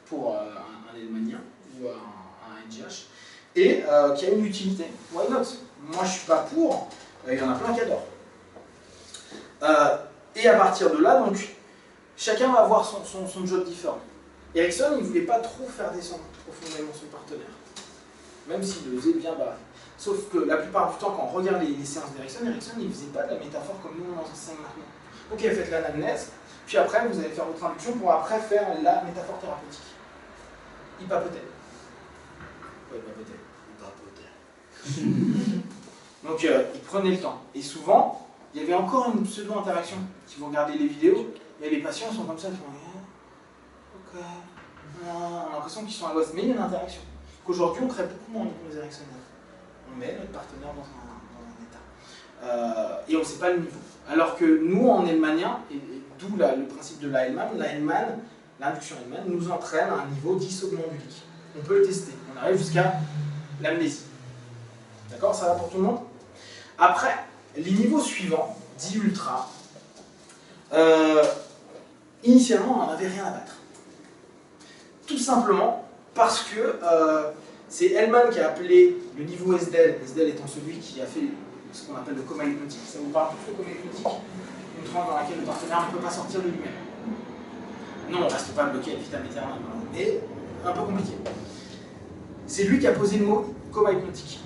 A: pour un hellmanien ou un NGH, et qui a une utilité. Why not? Moi, je suis pas pour, il y en a plein qui adorent. Et à partir de là, donc, chacun va avoir son job différent. Erickson, il ne voulait pas trop faire descendre profondément son partenaire, même s'il le faisait bien bas. Sauf que la plupart du temps, quand on regarde les séances d'Erickson, il ne faisait pas de la métaphore comme nous on enseigne maintenant. Ok, faites l'anamnèse, puis après vous allez faire votre induction pour après faire la métaphore thérapeutique. Il papotait. Ouais, il papotait. Donc il prenait le temps. Et souvent, il y avait encore une pseudo-interaction. Si vous regardez les vidéos, il y a les patients qui sont comme ça, ils font ok, on a l'impression qu'ils sont à l'ouest, mais il y a une interaction. Qu'aujourd'hui, on crée beaucoup moins de hypnose ericksonienne. On met notre partenaire dans un état. Et on ne sait pas le niveau. Alors que nous, en hellmanien, et d'où le principe de la Hellman, l'induction Hellman, nous entraîne à un niveau dit somnambulique. On peut le tester. On arrive jusqu'à l'amnésie. D'accord? Ça va pour tout le monde? Après, les niveaux suivants, dits ultra, initialement, on n'en avait rien à battre. Tout simplement parce que c'est Hellman qui a appelé le niveau SDEL, SDEL étant celui qui a fait ce qu'on appelle le coma hypnotique. Ça vous parle tous le coma hypnotique? Une tranche dans laquelle le partenaire ne peut pas sortir de lui-même. Non, on ne reste pas bloqué à vitam aeternam, mais un peu compliqué. C'est lui qui a posé le mot coma hypnotique.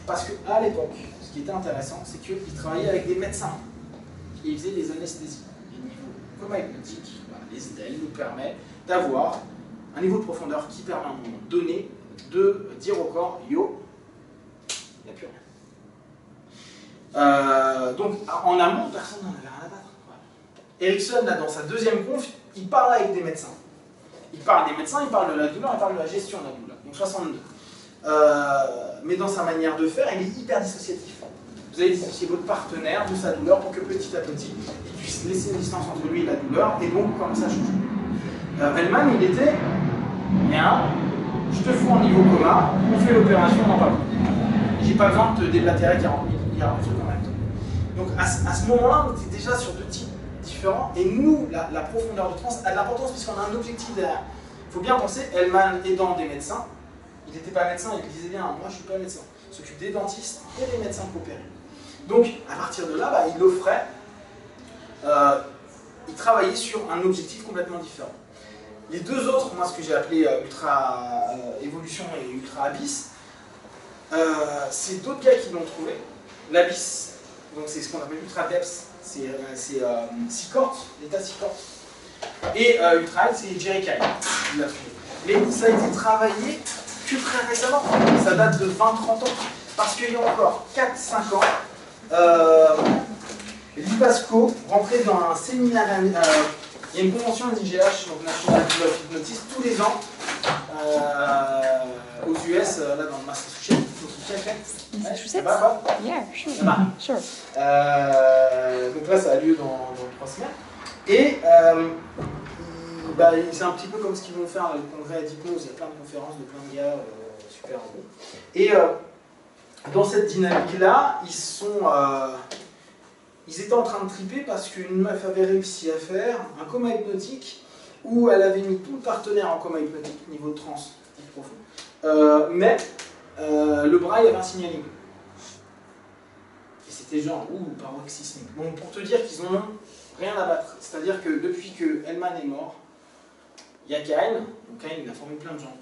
A: Parce qu'à l'époque, ce qui était intéressant, c'est qu'il travaillait avec des médecins et il faisait des anesthésies. Et le niveau coma hypnotique, les SDEL nous permet d'avoir un niveau de profondeur qui permet à un moment donné de dire au corps yo, il n'y a plus rien. Donc en amont, personne n'en avait rien à battre. Voilà. Erickson, là, dans sa deuxième conf, il parle avec des médecins. Il parle des médecins, il parle de la douleur, il parle de la gestion de la douleur. Donc 62. Mais dans sa manière de faire, il est hyper dissociatif. Vous allez dissocier votre partenaire de sa douleur pour que petit à petit, il puisse laisser une distance entre lui et la douleur, et donc comme ça change. Hellman, il était bien, je te fous en niveau coma, on fait l'opération, on n'en parle plus. J'ai pas besoin de te déblatérer 40 trucs en même temps. Donc à ce moment-là, on était déjà sur deux types différents, et nous, la profondeur de transe a de l'importance puisqu'on a un objectif derrière. Il faut bien penser, Hellman aidant des médecins, il n'était pas médecin, il disait bien, moi je suis pas médecin. Il s'occupe des dentistes et des médecins pour opérer. Donc à partir de là, il offrait, il travaillait sur un objectif complètement différent. Les deux autres, moi ce que j'ai appelé Ultra Évolution et Ultra Abyss, c'est d'autres gars qui l'ont trouvé. L'Abyss, donc c'est ce qu'on appelle Ultra Depth, c'est Secord, l'état Secord. Et Ultra High, c'est Jerry Kyle qui l'a trouvé. Mais ça a été travaillé que très récemment, ça date de 20-30 ans. Parce qu'il y a encore 4-5 ans, l'IPASCO rentrait dans un séminaire. Il y a une convention de l'IGH, donc National Club of Hypnotists, tous les ans aux US, là dans le Massachusetts.
F: Massachusetts? Yeah, sure. Sure.
A: Donc là, ça a lieu dans 3 semaines. Et c'est un petit peu comme ce qu'ils vont faire le congrès d'hypnose. Il y a plein de conférences de plein de gars super beaux. Et dans cette dynamique-là, ils étaient en train de triper parce qu'une meuf avait réussi à faire un coma hypnotique où elle avait mis tout le partenaire en coma hypnotique, niveau de transe, profond, mais le bras, il y avait un signaling. Et c'était genre, paroxysmique. Bon, pour te dire qu'ils n'ont rien à battre. C'est-à-dire que depuis que Hellman est mort, il y a Cain, donc Cain, il a formé plein de gens,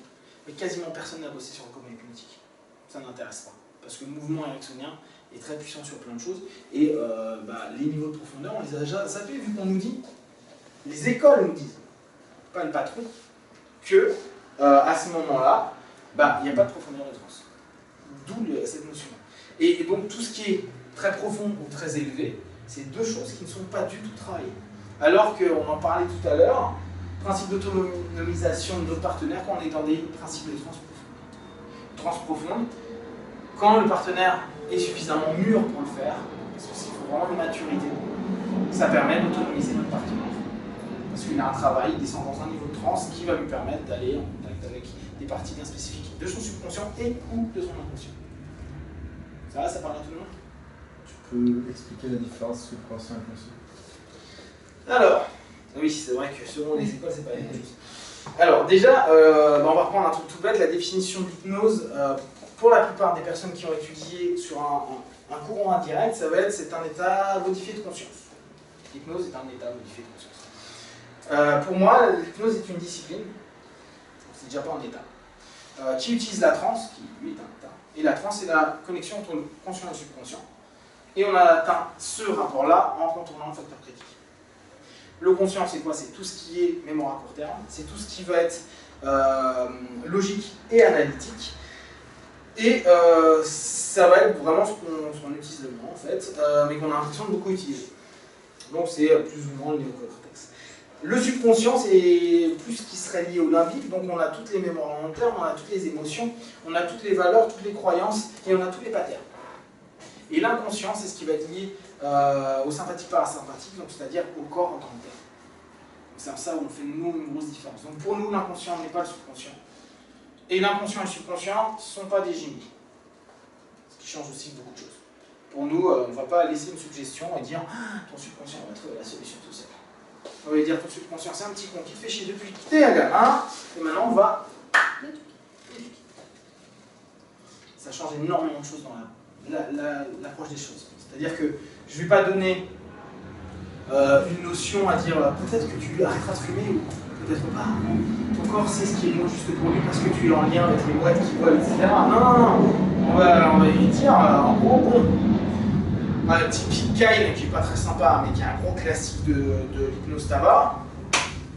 A: mais quasiment personne n'a bossé sur le coma hypnotique. Ça n'intéresse pas. Parce que le mouvement ericksonien est très puissant sur plein de choses, et les niveaux de profondeur, on les a déjà zappés, vu qu'on nous dit, les écoles nous disent, pas le patron, que à ce moment-là, il n'y a pas de profondeur de transe. D'où cette notion-là. Et donc tout ce qui est très profond ou très élevé, c'est deux choses qui ne sont pas du tout travaillées. Alors qu'on en parlait tout à l'heure, principe d'autonomisation de notre partenaire quand on est dans des principes de transe profonde. Quand le partenaire est suffisamment mûr pour le faire, parce que c'est vraiment une maturité, ça permet d'autonomiser notre partenaire. Parce qu'il a un travail, il descend dans un niveau de transe qui va lui permettre d'aller en contact avec des parties bien spécifiques de son subconscient et ou de son inconscient. Ça va, ça parle à tout le monde?
I: Tu peux expliquer la différence subconscient et inconscient?
A: Alors, oui, c'est vrai que selon les écoles, c'est pas la même chose. Alors, déjà, on va reprendre un truc tout bête, la définition de l'hypnose. Pour la plupart des personnes qui ont étudié sur un courant indirect, ça va être c'est un état modifié de conscience. L'hypnose est un état modifié de conscience. Pour moi, l'hypnose est une discipline, c'est déjà pas un état, qui utilise la transe, qui lui est un état. Et la transe, c'est la connexion entre le conscient et le subconscient. Et on a atteint ce rapport-là en contournant le facteur critique. Le conscient, c'est quoi? C'est tout ce qui est mémoire à court terme, c'est tout ce qui va être logique et analytique. Et ça va être vraiment ce qu'on utilise le moins en fait, mais qu'on a l'impression de beaucoup utiliser. Donc c'est plus ou moins le néocortex. Le subconscient, c'est plus ce qui serait lié au limbique, donc on a toutes les mémoires à long terme, on a toutes les émotions, on a toutes les valeurs, toutes les croyances, et on a tous les patterns. Et l'inconscient, c'est ce qui va être lié au sympathique parasympathique, donc c'est-à-dire au corps en tant que tel. C'est ça où on fait nous une grosse différence. Donc pour nous, l'inconscient n'est pas le subconscient. Et l'inconscient et le subconscient ne sont pas des génies. Ce qui change aussi beaucoup de choses. Pour nous, on ne va pas laisser une suggestion et dire ton subconscient va trouver la solution tout seul. On va dire ton subconscient, c'est un petit con qui te fait chier depuis que t'es un gamin, et maintenant on va... Ça change énormément de choses dans l'approche des choses. C'est-à-dire que je ne vais pas donner une notion à dire peut-être que tu arrêteras de fumer ou peut-être pas. Ton corps sait ce qui est bon juste pour lui parce que tu es en lien avec les boîtes qui volent, etc. Non. On va lui dire en gros, bon, typique Kyle qui n'est pas très sympa mais qui est un gros classique de l'hypnose tabac,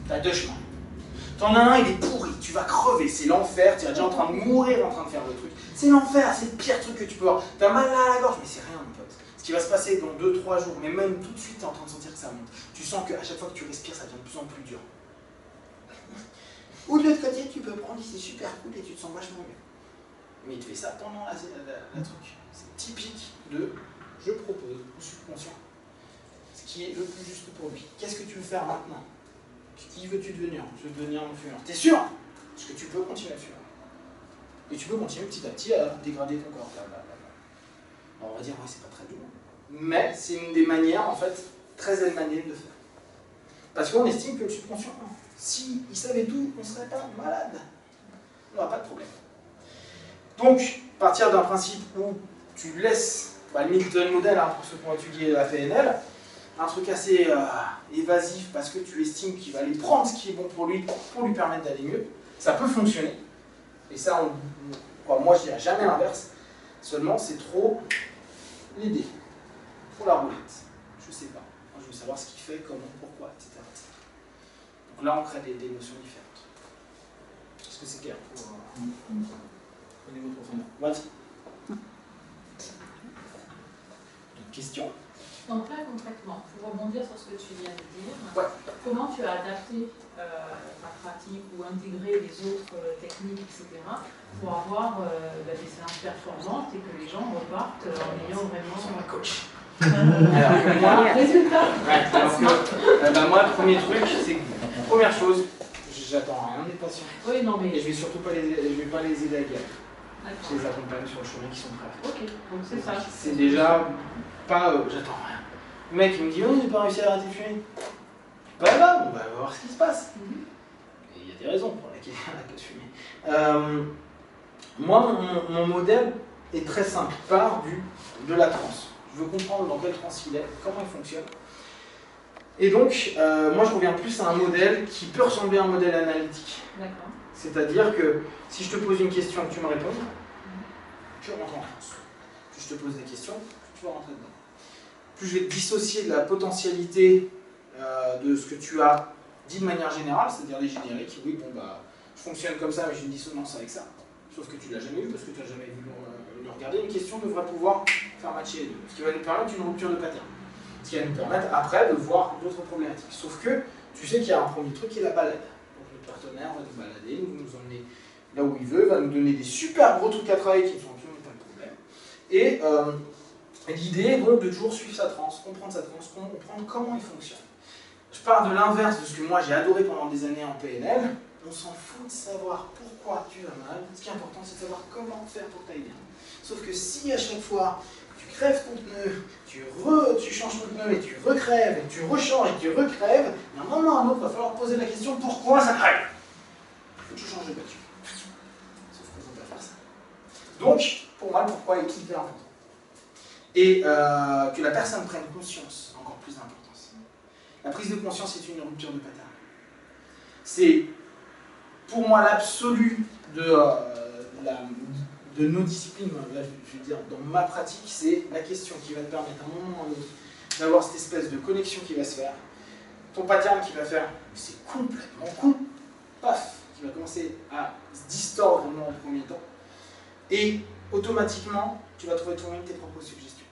A: t'as deux chemins. T'en as un, il est pourri, tu vas crever, c'est l'enfer, tu es déjà en train de mourir en train de faire le truc. C'est l'enfer, c'est le pire truc que tu peux avoir. T'as mal à la gorge, mais c'est rien mon pote. Ce qui va se passer dans 2-3 jours, mais même tout de suite, tu es en train de sentir que ça monte. Tu sens qu'à chaque fois que tu respires, ça devient de plus en plus dur. Ou de l'autre côté, tu peux prendre, c'est super cool et tu te sens vachement mieux. Mais il te fait ça pendant la truc. C'est typique de je propose au subconscient ce qui est le plus juste pour lui. Qu'est-ce que tu veux faire maintenant? Qui veux-tu devenir? Je veux devenir un fumeur. T'es sûr? Parce que tu peux continuer à fumer. Et tu peux continuer petit à petit à dégrader ton corps. Alors on va dire, ouais, c'est pas très dur. Mais c'est une des manières, en fait, très animaliennes de faire. Parce qu'on estime que le subconscient, s'il savait tout, on ne serait pas malade. On n'aura pas de problème. Donc, partir d'un principe où tu laisses le Milton Model, pour ceux qui ont étudié la PNL, un truc assez évasif parce que tu estimes qu'il va aller prendre ce qui est bon pour lui permettre d'aller mieux, ça peut fonctionner. Et ça, moi je dirais jamais l'inverse, seulement c'est trop l'idée, trop la roulette. Je sais pas. Moi, je veux savoir ce qu'il fait, comment, pourquoi, etc. Donc là, on crée des notions différentes. Est-ce que c'est clair pour au niveau profondeur? What? D'autres questions?
G: Donc là, concrètement, pour rebondir sur ce que tu viens de dire,
A: ouais.
G: Comment tu as adapté ta pratique ou intégré les autres techniques, etc., pour avoir des séances performantes et que les gens repartent en ayant vraiment...
A: Sur ma coach.
G: Alors, moi, résultat.
A: Moi, le premier truc, c'est que, première chose, j'attends rien des patients.
G: Oui, non, mais...
A: Et je vais surtout pas les aider à guérir. Je les accompagne sur le chemin qui sont prêts.
G: Ok, donc c'est ça.
A: C'est déjà pas... j'attends rien. Le mec, il me dit, oh, j'ai pas réussi à arrêter de fumer. Bah là, on va voir ce qui se passe. Et il y a des raisons pour lesquelles il arrête de fumer. Moi, mon modèle est très simple. Il part de la transe. Je veux comprendre dans quelle transe il est, comment il fonctionne. Et donc, moi, je reviens plus à un modèle qui peut ressembler à un modèle analytique.
G: D'accord.
A: C'est-à-dire que si je te pose une question et que tu me réponds, tu rentres en transe. Plus je te pose des questions, plus tu vas rentrer dedans. Plus je vais te dissocier de la potentialité de ce que tu as dit de manière générale, c'est-à-dire les génériques. Oui, bon, bah, je fonctionne comme ça, mais j'ai une dissonance avec ça. Sauf que tu ne l'as jamais eu parce que tu n'as jamais vu le regarder. Une question devrait pouvoir faire matcher les deux. Ce qui va nous permettre une rupture de pattern. Ce qui va nous permettre après de voir d'autres problématiques. Sauf que tu sais qu'il y a un premier truc qui est la balade. Donc notre partenaire va nous balader, nous emmener là où il veut, va nous donner des super gros trucs à travailler qui ne sont absolument pas le problème. Et l'idée est donc de toujours suivre sa transe, comprendre sa transe, comprendre comment il fonctionne. Je pars de l'inverse de ce que moi j'ai adoré pendant des années en PNL. On s'en fout de savoir pourquoi tu vas mal. Ce qui est important, c'est de savoir comment faire pour que tu ailles bien. Sauf que si à chaque fois tu crèves ton pneu, tu changes ton pneu et tu recrèves, et tu rechanges et tu recrèves, à un moment ou à un autre, il va falloir poser la question pourquoi ça crève. Il faut que tu changes de voiture. Sauf qu'on ne peut pas faire ça. Donc, pour moi, le pourquoi est hyper important. Et que la personne prenne conscience, encore plus d'importance. La prise de conscience est une rupture de pattern. C'est pour moi l'absolu de nos disciplines, là, je veux dire, dans ma pratique, c'est la question qui va te permettre à un moment ou à un autre d'avoir cette espèce de connexion qui va se faire. Ton pattern qui va faire, c'est complètement con, paf, qui va commencer à se distordre en premier temps. Et automatiquement, tu vas trouver toi-même tes propres suggestions.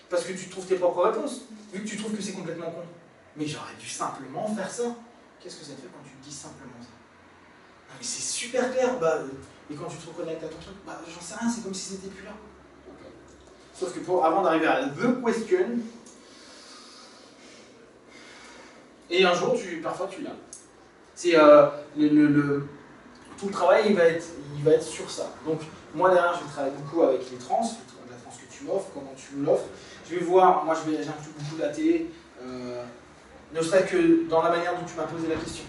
A: Parce que tu trouves tes propres réponses, vu que tu trouves que c'est complètement con. Mais j'aurais dû simplement faire ça. Qu'est-ce que ça te fait quand tu dis simplement ça? Non mais c'est super clair, et quand tu te reconnectes à ton truc, j'en sais rien, c'est comme si c'était plus là. Okay. Sauf que avant d'arriver à the question, et un jour, parfois tu l'as. C'est tout le travail, il va être sur ça. Donc moi derrière, je vais travailler beaucoup avec les trans, la trans que tu m'offres, comment tu me l'offres. Je vais voir, moi j'inclus beaucoup la télé. Ne serait-ce que dans la manière dont tu m'as posé la question.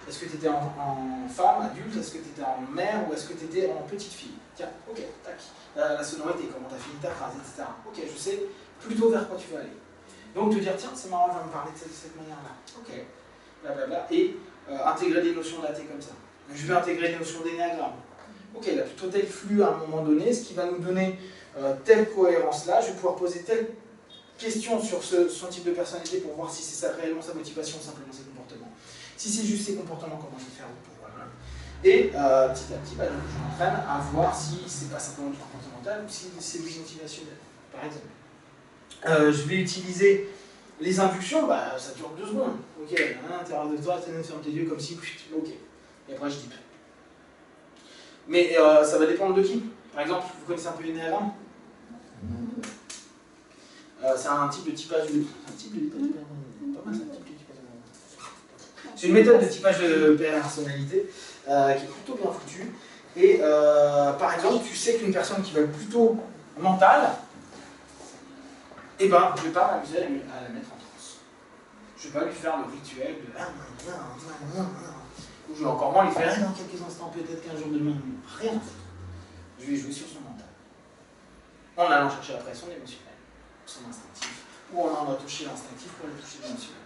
A: Est-ce que tu étais en femme, adulte, est-ce que tu étais en mère, ou est-ce que tu étais en petite fille? Tiens, ok, tac. La sonorité, comment tu as fini ta phrase, etc. Ok, je sais plutôt vers quoi tu veux aller. Donc te dire, tiens, c'est marrant, je vais me parler de cette manière-là. Ok, blablabla. Et intégrer des notions datées comme ça. Je vais intégrer des notions d'énéagramme. Ok, il a plutôt tel flux à un moment donné, ce qui va nous donner telle cohérence-là. Je vais pouvoir poser telle question sur son type de personnalité pour voir si c'est ça, réellement sa motivation ou simplement ses comportements. Si c'est juste ses comportements, comment je vais faire pour voilà. Et petit à petit, bah, je m'entraîne à voir si c'est pas simplement du comportemental ou si c'est du motivationnel, par exemple. Je vais utiliser les impulsions, bah, ça dure 2 secondes. Ok, à l'intérieur de toi, ferme tes yeux comme si, ok. Et après je type. Mais ça va dépendre de qui. Par exemple, vous connaissez un peu l'énéagramme? C'est un type de typage de... C'est une méthode de typage de personnalité qui est plutôt bien foutue. Et par exemple, tu sais qu'une personne qui va être plutôt mentale, eh ben, je ne vais pas m'amuser à la mettre en transe. Je ne vais pas lui faire le rituel de... Ou je vais encore moins lui faire dans quelques instants, peut-être qu'un jour demain, rien. Je vais jouer sur son mental. En allant chercher après son émotionnel, son instinctif, ou en allant toucher l'instinctif pour aller toucher l'émotionnel.